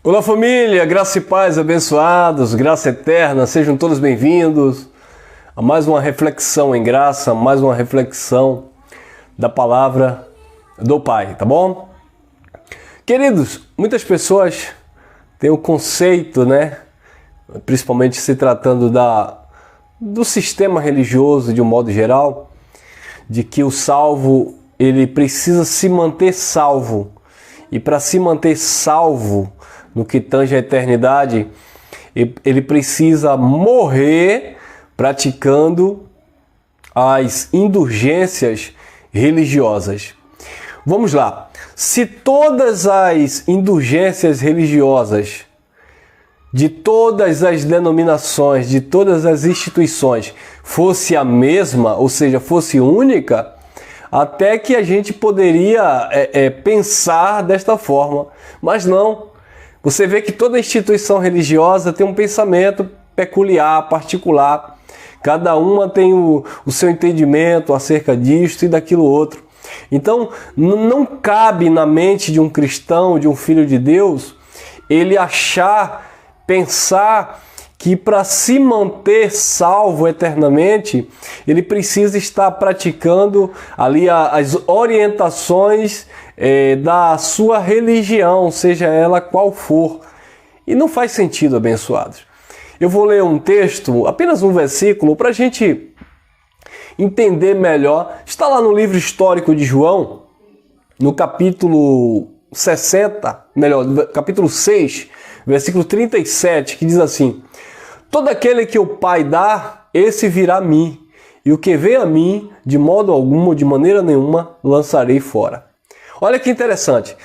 Olá família, graça e paz abençoados, graça eterna, sejam todos bem-vindos a mais uma reflexão em graça, mais uma reflexão da palavra do Pai, tá bom? Queridos, muitas pessoas têm o conceito, principalmente se tratando do sistema religioso de um modo geral, de que o salvo, ele precisa se manter salvo, e para se manter salvo, no que tange a eternidade, ele precisa morrer praticando as indulgências religiosas. Vamos lá. Se todas as indulgências religiosas de todas as denominações, de todas as instituições, fosse a mesma, ou seja, fosse única, até que a gente poderia pensar desta forma. Mas não. Você vê que toda instituição religiosa tem um pensamento peculiar, particular. Cada uma tem o seu entendimento acerca disto e daquilo outro. Então, não cabe na mente de um cristão, de um filho de Deus, ele pensar que para se manter salvo eternamente, ele precisa estar praticando ali as orientações da sua religião, seja ela qual for. E não faz sentido, abençoados. Eu vou ler um texto, apenas um versículo, para a gente entender melhor. Está lá no livro histórico de João, no capítulo 6, versículo 37, que diz assim: todo aquele que o Pai dá, esse virá a mim, e o que vem a mim, de modo algum ou de maneira nenhuma, lançarei fora. Olha que interessante.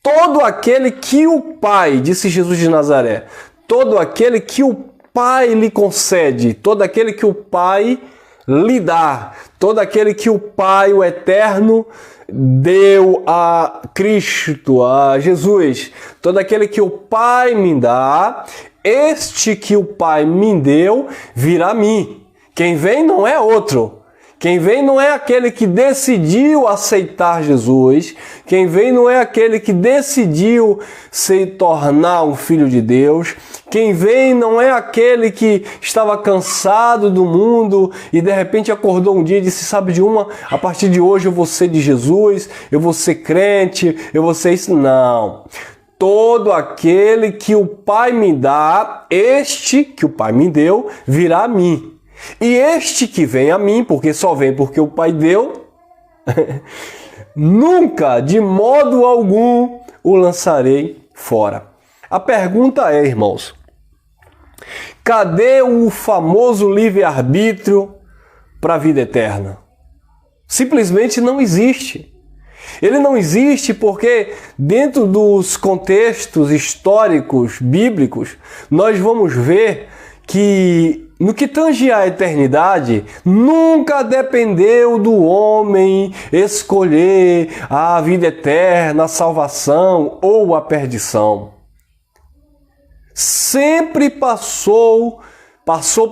Todo aquele que o Pai, disse Jesus de Nazaré, todo aquele que o Pai lhe concede, todo aquele que o Pai lhe dá, todo aquele que o Pai, o Eterno, deu a Cristo, a Jesus, todo aquele que o Pai me dá, este que o Pai me deu, virá a mim. Quem vem não é outro. Quem vem não é aquele que decidiu aceitar Jesus. Quem vem não é aquele que decidiu se tornar um filho de Deus. Quem vem não é aquele que estava cansado do mundo e de repente acordou um dia e disse: sabe de uma, a partir de hoje eu vou ser de Jesus, eu vou ser crente, eu vou ser isso. Não. Todo aquele que o Pai me dá, este que o Pai me deu, virá a mim. E este que vem a mim, porque só vem porque o Pai deu, nunca, de modo algum, o lançarei fora. A pergunta é, irmãos, cadê o famoso livre-arbítrio para a vida eterna? Simplesmente não existe. Ele não existe porque dentro dos contextos históricos bíblicos, nós vamos ver que no que tange à eternidade, nunca dependeu do homem escolher a vida eterna, a salvação ou a perdição. Sempre passou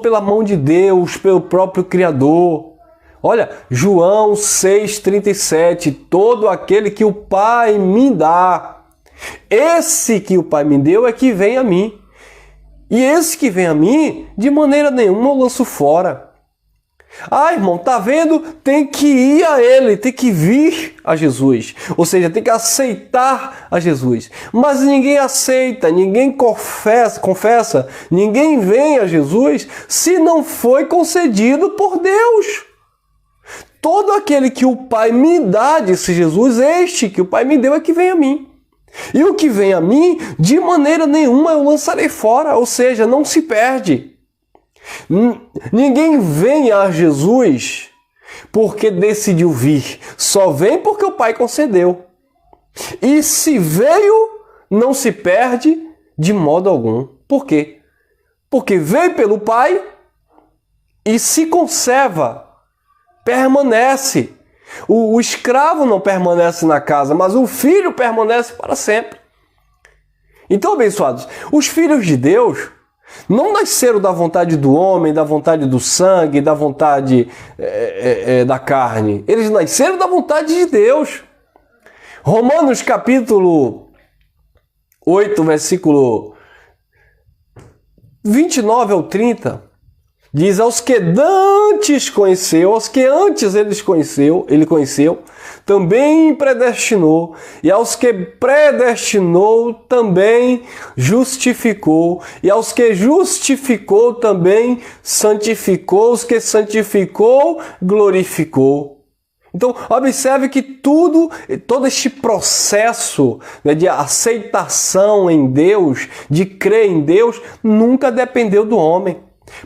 pela mão de Deus, pelo próprio Criador. Olha, João 6,37, todo aquele que o Pai me dá, esse que o Pai me deu é que vem a mim. E esse que vem a mim, de maneira nenhuma eu lanço fora. Ah, irmão, tá vendo? Tem que ir a Ele, tem que vir a Jesus. Ou seja, tem que aceitar a Jesus. Mas ninguém aceita, ninguém confessa, ninguém vem a Jesus se não foi concedido por Deus. Todo aquele que o Pai me dá, disse Jesus, este que o Pai me deu é que vem a mim. E o que vem a mim, de maneira nenhuma eu lançarei fora, ou seja, não se perde. Ninguém vem a Jesus porque decidiu vir, só vem porque o Pai concedeu. E se veio, não se perde de modo algum. Por quê? Porque veio pelo Pai e se conserva, permanece. O escravo não permanece na casa, mas o filho permanece para sempre. Então, abençoados, os filhos de Deus não nasceram da vontade do homem, da vontade do sangue, da vontade da carne. Eles nasceram da vontade de Deus. Romanos capítulo 8, versículo 29 ao 30, diz: aos que dantes conheceu, aos que antes ele conheceu, também predestinou, e aos que predestinou, também justificou, e aos que justificou, também santificou, os que santificou, glorificou. Então, observe que todo este processo, né, de aceitação em Deus, de crer em Deus, nunca dependeu do homem.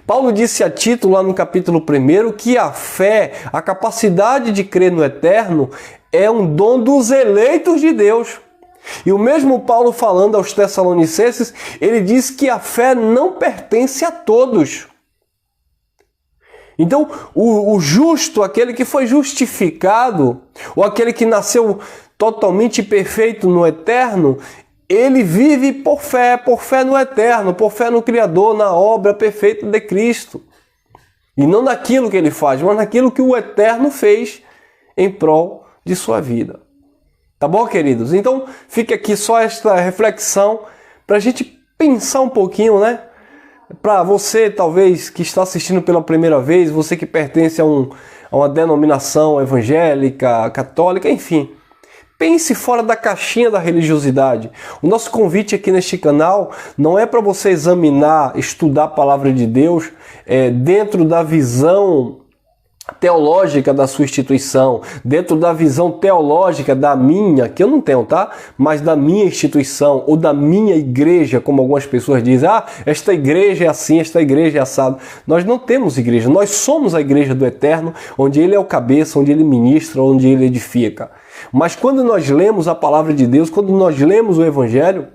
Paulo disse a Tito, lá no capítulo 1, que a fé, a capacidade de crer no eterno, é um dom dos eleitos de Deus. E o mesmo Paulo, falando aos Tessalonicenses, ele diz que a fé não pertence a todos. Então, o justo, aquele que foi justificado, ou aquele que nasceu totalmente perfeito no eterno, ele vive por fé no eterno, por fé no Criador, na obra perfeita de Cristo. E não naquilo que ele faz, mas naquilo que o eterno fez em prol de sua vida. Tá bom, queridos? Então, fica aqui só esta reflexão para a gente pensar um pouquinho, né? Para você, talvez, que está assistindo pela primeira vez, você que pertence a uma denominação evangélica, católica, enfim. Pense fora da caixinha da religiosidade. O nosso convite aqui neste canal não é para você examinar, estudar a palavra de Deus dentro da visão teológica da sua instituição, dentro da visão teológica da minha, que eu não tenho, tá? Mas da minha instituição ou da minha igreja, como algumas pessoas dizem: ah, esta igreja é assim, esta igreja é assado. Nós não temos igreja, nós somos a igreja do Eterno, onde Ele é o cabeça, onde Ele ministra, onde Ele edifica. Mas quando nós lemos a palavra de Deus, quando nós lemos o Evangelho,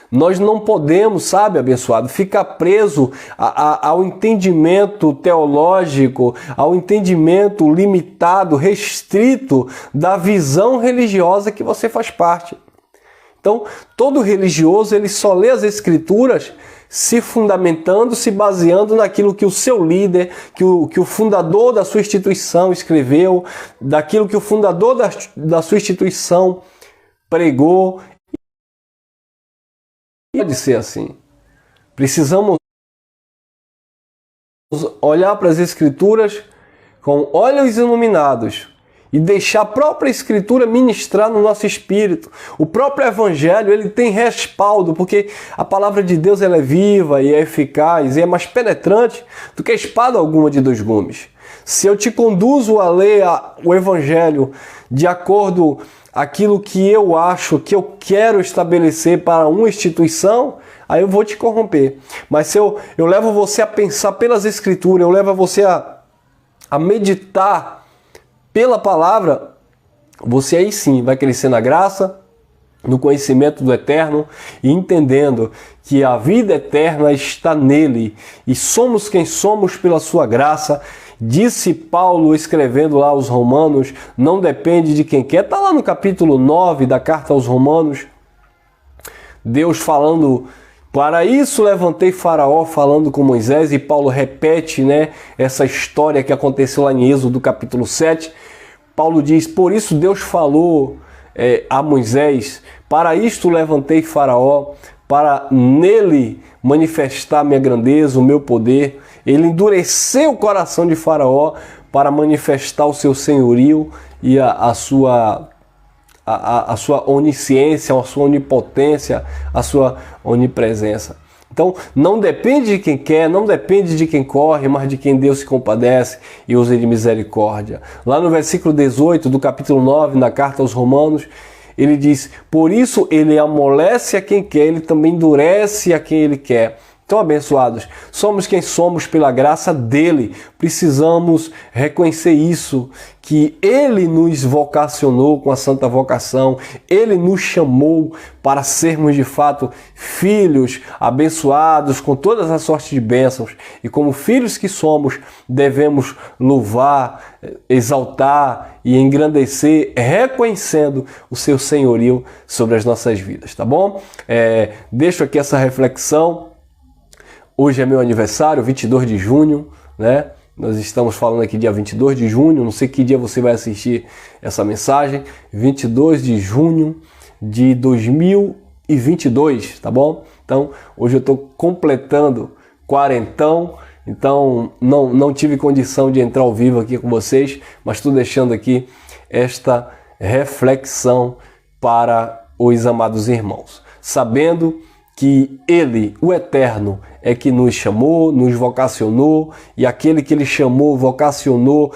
nós não podemos, sabe, abençoado, ficar preso ao entendimento teológico, ao entendimento limitado, restrito da visão religiosa que você faz parte. Então, todo religioso, ele só lê as Escrituras se fundamentando, se baseando naquilo que o seu líder, que o fundador da sua instituição escreveu, daquilo que o fundador da sua instituição pregou. Pode ser assim. Precisamos olhar para as Escrituras com olhos iluminados e deixar a própria Escritura ministrar no nosso espírito. O próprio Evangelho, ele tem respaldo, porque a palavra de Deus, ela é viva e é eficaz e é mais penetrante do que a espada alguma de dois gumes. Se eu te conduzo a ler o Evangelho de acordo aquilo que eu acho, que eu quero estabelecer para uma instituição, aí eu vou te corromper. Mas se eu levo você a pensar pelas Escrituras, eu levo você a meditar pela palavra, você aí sim vai crescer na graça, no conhecimento do Eterno e entendendo que a vida eterna está nele e somos quem somos pela sua graça. Disse Paulo, escrevendo lá aos Romanos, não depende de quem quer. Está lá no capítulo 9 da carta aos Romanos, Deus falando: para isso levantei Faraó, falando com Moisés, e Paulo repete, né, essa história que aconteceu lá em Êxodo capítulo 7. Paulo diz: por isso Deus falou a Moisés, para isto levantei Faraó, para nele manifestar minha grandeza, o meu poder. Ele endureceu o coração de Faraó para manifestar o seu senhorio e a sua onisciência, a sua onipotência, a sua onipresença. Então, não depende de quem quer, não depende de quem corre, mas de quem Deus se compadece e usa de misericórdia. Lá no versículo 18 do capítulo 9, na carta aos Romanos, ele diz: por isso ele amolece a quem quer, ele também endurece a quem ele quer. Então, abençoados, somos quem somos pela graça dele. Precisamos reconhecer isso, que ele nos vocacionou com a santa vocação, ele nos chamou para sermos de fato filhos abençoados com todas as sortes de bênçãos. E como filhos que somos, devemos louvar, exaltar e engrandecer, reconhecendo o seu senhorio sobre as nossas vidas, tá bom? Deixo aqui essa reflexão. Hoje é meu aniversário, 22 de junho, né? Nós estamos falando aqui dia 22 de junho, não sei que dia você vai assistir essa mensagem. 22 de junho de 2021. 2022, tá bom? Então, hoje eu estou completando quarentão, então não tive condição de entrar ao vivo aqui com vocês, mas estou deixando aqui esta reflexão para os amados irmãos, sabendo que Ele, o Eterno, é que nos chamou, nos vocacionou, e aquele que Ele chamou, vocacionou,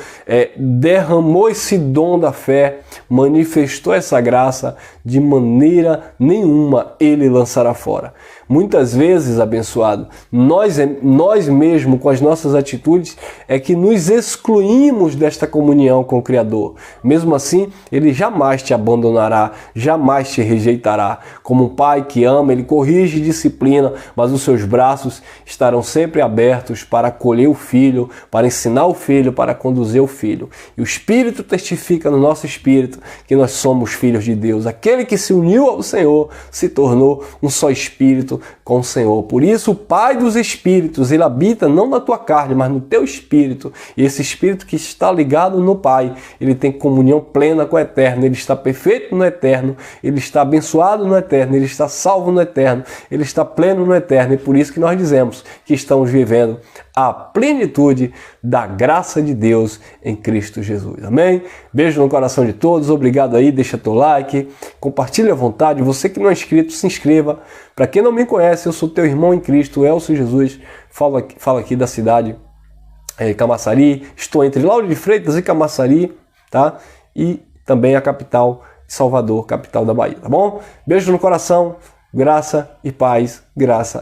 derramou esse dom da fé, manifestou essa graça, de maneira nenhuma Ele lançará fora. Muitas vezes, abençoado, nós mesmo com as nossas atitudes é que nos excluímos desta comunhão com o Criador. Mesmo assim, Ele jamais te abandonará, jamais te rejeitará. Como um pai que ama, Ele corrige e disciplina, mas os seus braços estarão sempre abertos para acolher o filho, para ensinar o filho, para conduzir o filho. E o Espírito testifica no nosso espírito que nós somos filhos de Deus. Aquele que se uniu ao Senhor se tornou um só espírito com o Senhor. Por isso, o Pai dos Espíritos, Ele habita não na tua carne, mas no teu espírito. E esse espírito que está ligado no Pai, ele tem comunhão plena com o Eterno. Ele está perfeito no Eterno, ele está abençoado no Eterno, ele está salvo no Eterno, ele está pleno no Eterno. E por isso que nós dizemos que estamos vivendo a plenitude da graça de Deus em Cristo Jesus. Amém? Beijo no coração de todos, obrigado aí, deixa teu like, compartilha à vontade, você que não é inscrito, se inscreva. Para quem não me conhece, eu sou teu irmão em Cristo, Elcio Jesus, falo aqui da cidade Camaçari, estou entre Lauro de Freitas e Camaçari, tá? E também a capital, Salvador, capital da Bahia, tá bom? Beijo no coração, graça e paz, graça